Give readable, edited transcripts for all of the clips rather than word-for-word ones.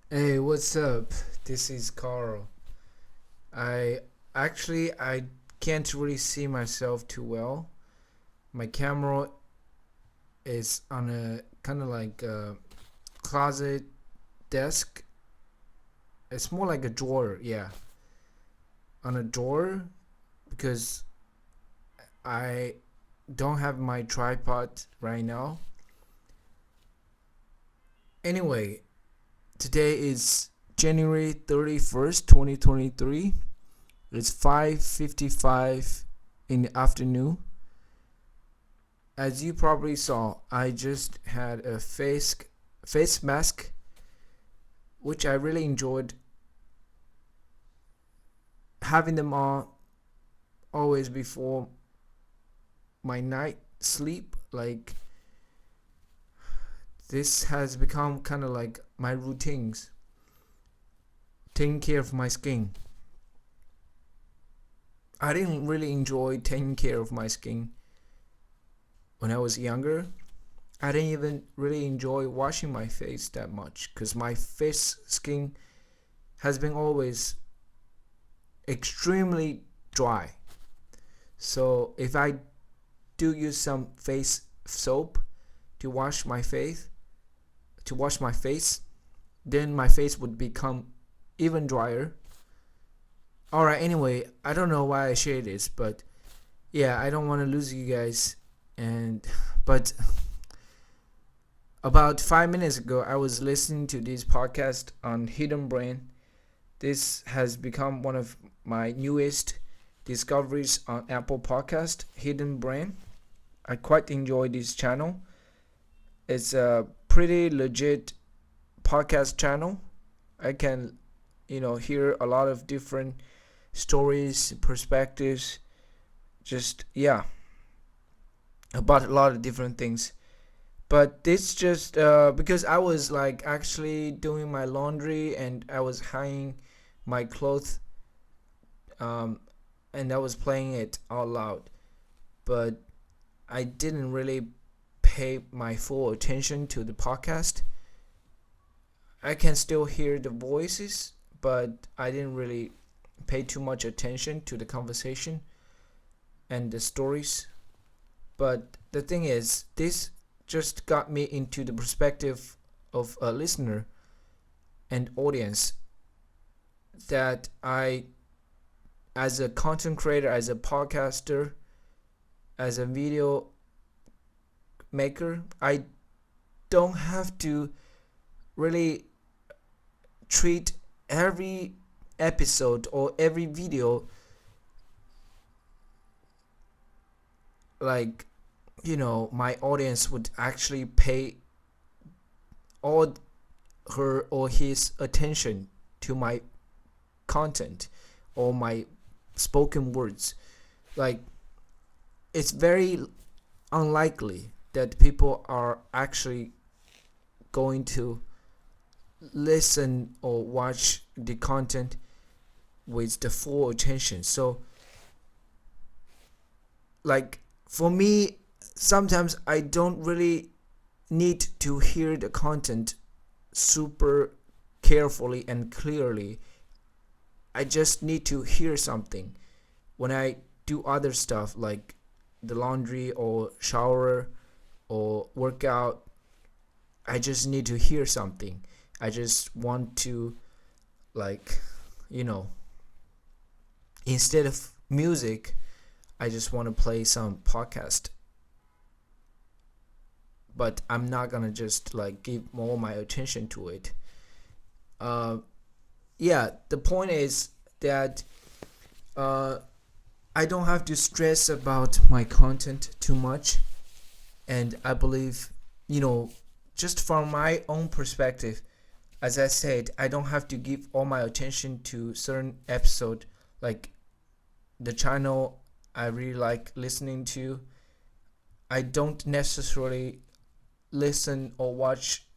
Hey, what's up? This is Carl. I I can't really see myself too well. My camera is on a kind of like a closet desk. It's more like a drawer, yeah, on a drawer because I don't have my tripod right now. Anyway, today is January 31st, 2023. It's 5:55 in the afternoon. As you probably saw, I just had a face mask, which I really enjoyed having them on always before my night sleep. Like this has become kind of like my routines, taking care of my skin. I didn't really enjoy taking care of my skin when I was younger. I didn't even really enjoy washing my face that much because my face skin has been always extremely dry. So if I do use some face soap to wash my face, then my face would become even drier. Alright, anyway, I don't know why I share this, but yeah, I don't want to lose you guys. And but about 5 minutes ago, I was listening to this podcast on Hidden Brain. This has become one of my newest discoveries on Apple Podcast, Hidden Brain. I quite enjoy this channel. It's a pretty legit podcast channel. I can, hear a lot of different stories, perspectives, just yeah, about a lot of different things. But this just because I was like actually doing my laundry and I was hanging my clothes, um, and I was playing it out loud. But I didn't really pay my full attention to the podcast. I can still hear the voices, but I didn't really pay too much attention to the conversation and the stories. But the thing is, this just got me into the perspective of a listener and audience that I, as a content creator, as a podcaster, as a video maker, I don't have to really treat every episode or every video like my audience would actually pay all her or his attention to my content or my spoken words. Like it's very unlikely that people are actually going to listen or watch the content with the full attention. So like for me, sometimes I don't really need to hear the content super carefully and clearly. I just need to hear something when I do other stuff like the laundry or shower or workout. I just need to hear something. I just want to, like, you know, instead of music, I just want to play some podcast. But I'm not gonna just like give all my attention to it. Uh, yeah, the point is that uh, I don't have to stress about my content too much, and I believe, just from my own perspective, as I said, I don't have to give all my attention to certain episode, like the channel I really like listening to. I don't necessarily listen or watch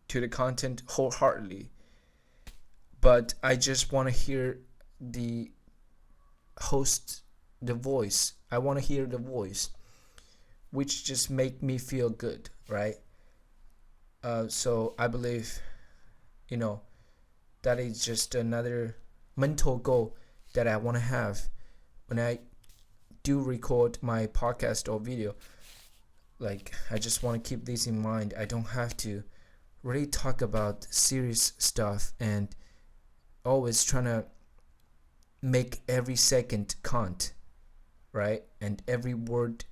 to the content wholeheartedly, but I just want to hear the host, the voice. I want to hear the voice, which just make me feel good, right? So I believe, you know, that is just another mental goal that I want to have when I do record my podcast or video. Like, I just want to keep this in mind. I don't have to really talk about serious stuff and always trying to make every second count, right? And every word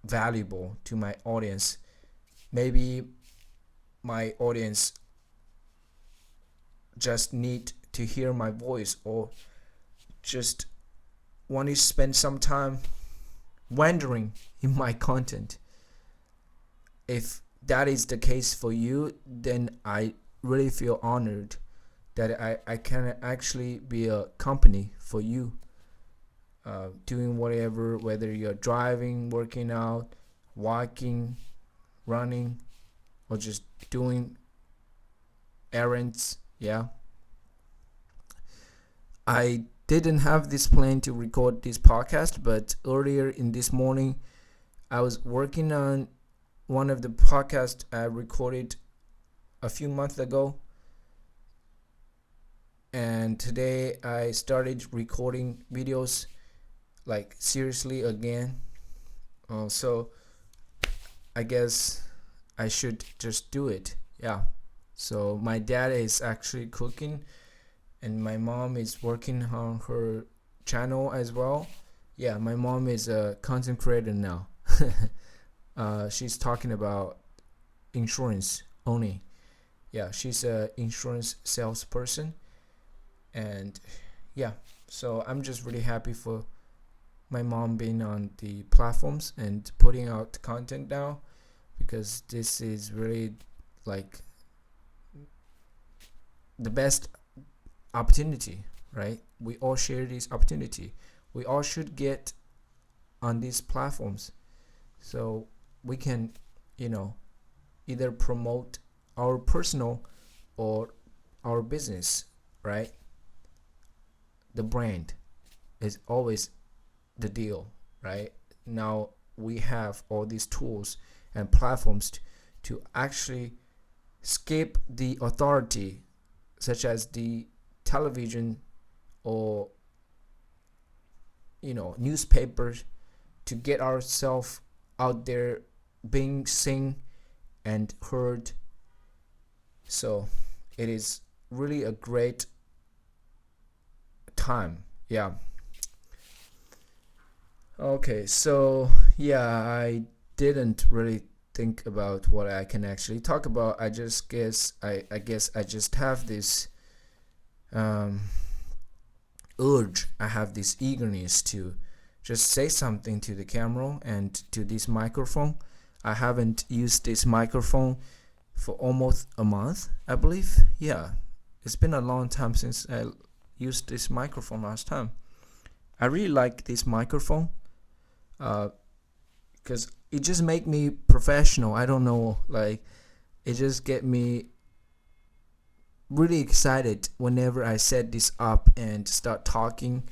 valuable to my audience. Maybe my audience just need to hear my voice, or just want to spend some time wandering in my content. If that is the case for you, then I really feel honored that I can actually be a company for you, doing whatever, whether you're driving, working out, walking, running, or just doing errands. Yeah, I didn't have this plan to record this podcast, but earlier in this morning I was working on one of the podcasts I recorded a few months ago, and today I started recording videos, like, seriously again. So I guess I should just do it. Yeah. So my dad is actually cooking, and my mom is working on her channel as well. Yeah, my mom is a content creator now. She's talking about insurance only. Yeah, she's a insurance salesperson. And yeah, so I'm just really happy for my mom being on the platforms and putting out content now, because this is really, like, the best opportunity, right? We all share this opportunity. We all should get on these platforms so we can, either promote our personal or our business, right? The brand is always the deal, right? Now we have all these tools and platforms to actually skip the authority, such as the television or newspapers, to get ourselves out there being seen and heard. So it is really a great time. Yeah. Okay, so yeah, I didn't really think about what I can actually talk about. I guess I just have this urge. I have this eagerness to just say something to the camera and to this microphone. I haven't used this microphone for almost a month, I believe. Yeah, it's been a long time since I used this microphone last time. I really like this microphone, because it just make me professional. I don't know, like, it just get me really excited whenever I set this up and start talking.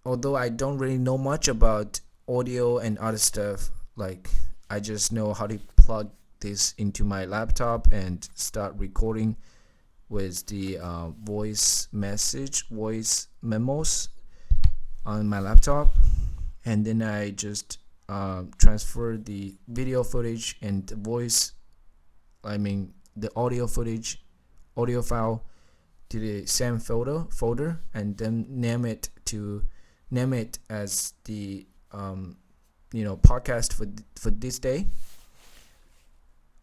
Although I don't really know much about audio and other stuff, like, I just know how to plug this into my laptop and start recording with the voice memos on my laptop, and then I just transfer the video footage and the the audio file to the same folder, and then name it as the podcast for this day.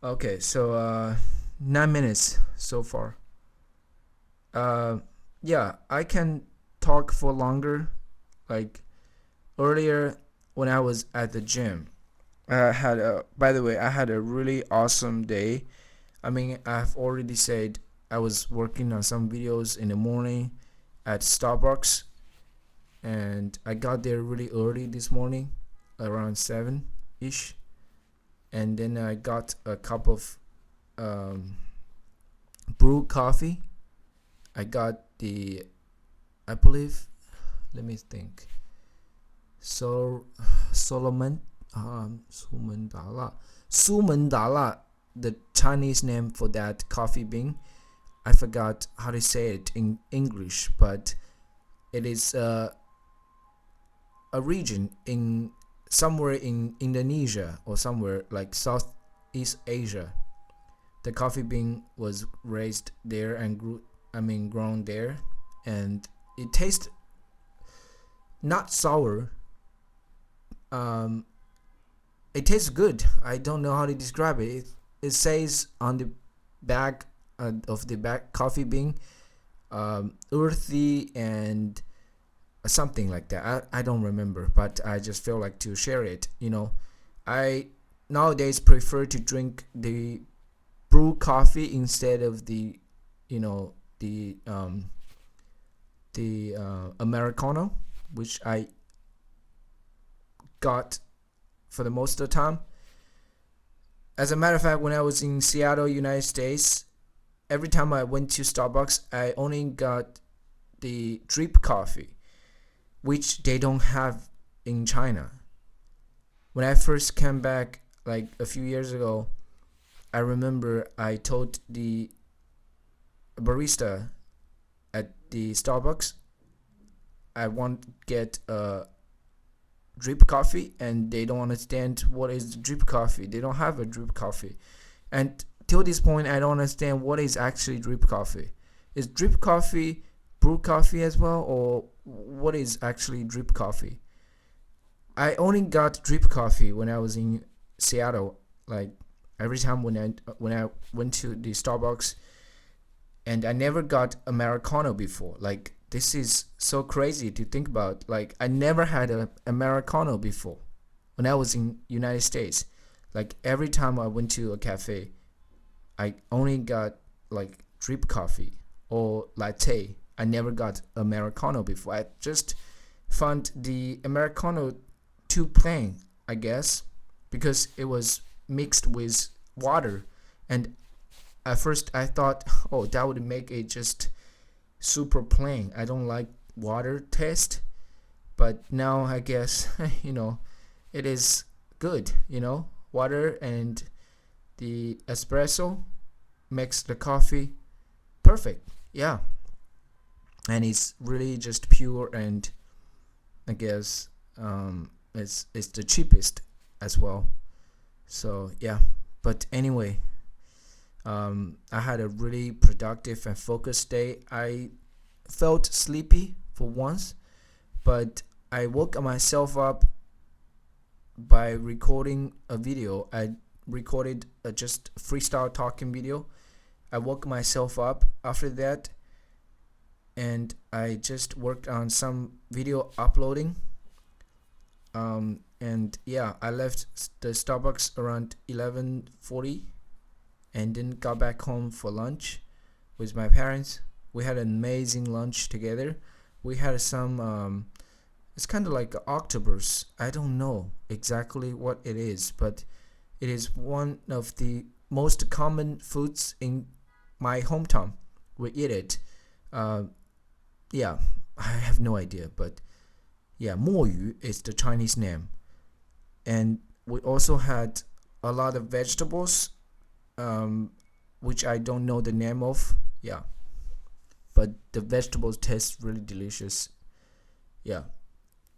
Okay, so 9 minutes so far. Yeah, I can talk for longer. Like, earlier when I was at the gym, I had a really awesome day. I mean, I've already said I was working on some videos in the morning at Starbucks, and I got there really early this morning, around 7-ish, and then I got a cup of brewed coffee. I got I believe, let me think,苏门答腊 the Chinese name for that coffee bean. I forgot how to say it in English, but it is a region in somewhere in Indonesia or somewhere like Southeast Asia. The coffee bean was raised there and grown there, and it tastes not sour. Um, it tastes good. I don't know how to describe it. It says on the back of the back coffee bean, earthy and something like that. I don't remember, but I just feel like to share it. I nowadays prefer to drink the brew coffee instead of the you know the Americano, which I got for the most of the time. As a matter of fact, when I was in Seattle, United States, every time I went to Starbucks, I only got the drip coffee, which they don't have in China. When I first came back like a few years ago, I remember I told the barista at the Starbucks I want to get a drip coffee, and they don't understand what is drip coffee. They don't have a drip coffee, and till this point I don't understand what is actually drip coffee. Is drip coffee brew coffee as well, or what is actually drip coffee? I only got drip coffee when I was in Seattle. Like every time when I went to the Starbucks, and I never got Americano before. Like this is so crazy to think about. Like I never had a Americano before when I was in United States. Like every time I went to a cafe, I only got like drip coffee or latte. I never got Americano before. I just found the Americano too plain, I guess, because it was mixed with water. And at first I thought, oh, that would make it just super plain. I don't like water taste. But now I guess, it is good, Water and the espresso makes the coffee perfect. Yeah. And it's really just pure, and I guess it's the cheapest as well. So yeah, but anyway, I had a really productive and focused day. I felt sleepy for once, but I woke myself up by recording a video. I recorded just freestyle talking video. I woke myself up after that, and I just worked on some video uploading. And yeah, I left the Starbucks around 11:40, and then got back home for lunch with my parents. We had an amazing lunch together. We had some it's kind of like octopus. I don't know exactly what it is, but it is one of the most common foods in my hometown. We eat it. Yeah, I have no idea, but yeah, 墨鱼 is the Chinese name. And we also had a lot of vegetables, which I don't know the name of. Yeah, but the vegetables taste really delicious. Yeah,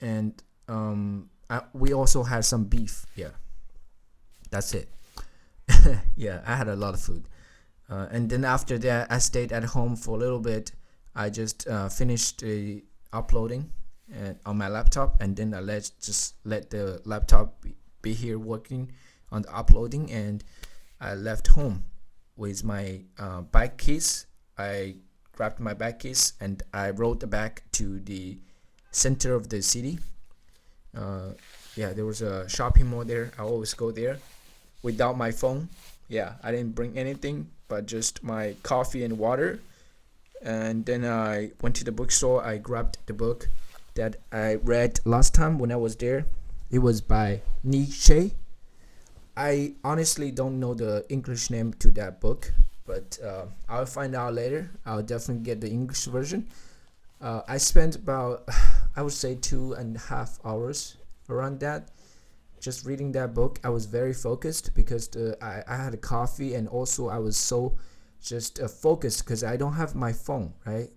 and we also had some beef. Yeah, that's it. Yeah, I had a lot of food. And then after that, I stayed at home for a little bit. I just finished uploading on my laptop, and then I let the laptop be here working on the uploading, and I left home with my bike keys. I grabbed my bike keys and I rode back to the center of the city. Yeah, there was a shopping mall there. I always go there without my phone. Yeah, I didn't bring anything but just my coffee and water. And then I went to the bookstore. I grabbed the book that I read last time when I was there. It was by Nietzsche. I honestly don't know the English name to that book, but I'll find out later. I'll definitely get the English version. I spent about, I would say, 2.5 hours around that. just reading that book, I was very focused because I had a coffee, and also I was so just focused because I don't have my phone, right?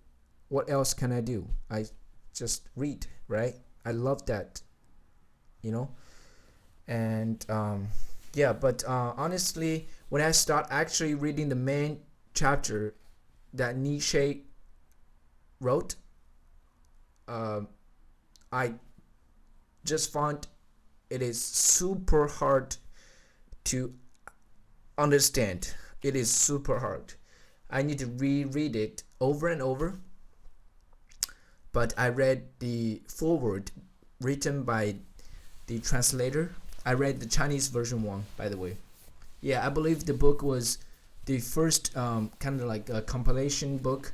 What else can I do? I just read, right? I love that, you know. And yeah, but honestly, when I start actually reading the main chapter that Nietzsche wrote, I just found it is super hard to understand. It is super hard. I need to reread it over and over. But I read the foreword written by the translator. I read the Chinese version one, by the way. Yeah, I believe the book was the first kind of like a compilation book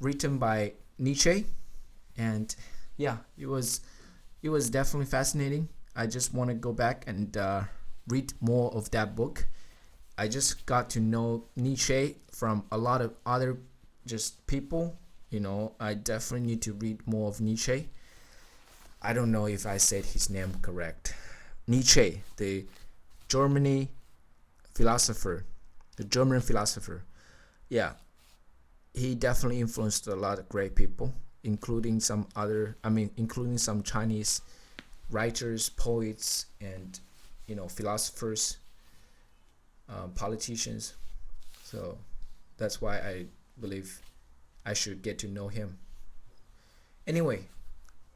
written by Nietzsche, and yeah, it was definitely fascinating. I just want to go back and read more of that book. I just got to know Nietzsche from a lot of other just people. You know, I definitely need to read more of Nietzsche. I don't know if I said his name correct. Nietzsche, the German philosopher. Yeah, he definitely influenced a lot of great people, including some Chinese writers, poets, and philosophers, politicians. So that's why I believe I should get to know him. Anyway,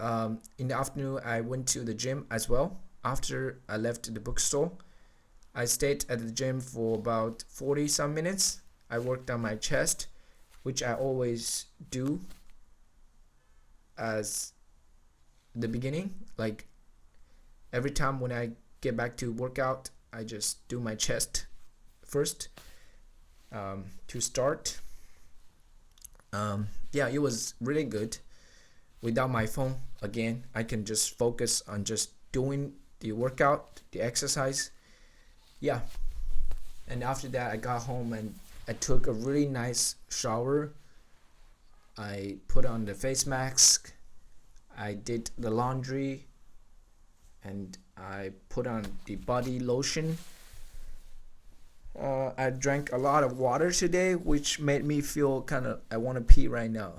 in the afternoon I went to the gym as well. After I left the bookstore, I stayed at the gym for about 40 some minutes. I worked on my chest, which I always do as the beginning. Like every time when I get back to workout, I just do my chest first to start. Yeah, it was really good. Without my phone, again, I can just focus on just doing the workout, the exercise. Yeah. And after that, I got home and I took a really nice shower. I put on the face mask. I did the laundry. And I put on the body lotion. I drank a lot of water today, which made me feel I want to pee right now.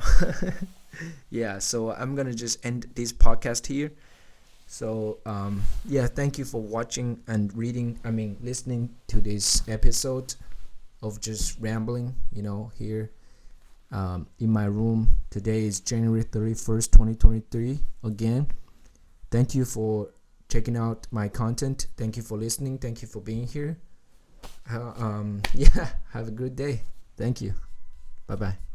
Yeah, so I'm gonna just end this podcast here. So yeah, thank you for watching and listening to this episode of just rambling, here in my room. Today is January 31st, 2023. Again, thank you for checking out my content. Thank you for listening. Thank you for being here. Yeah, have a good day. Thank you. Bye-bye.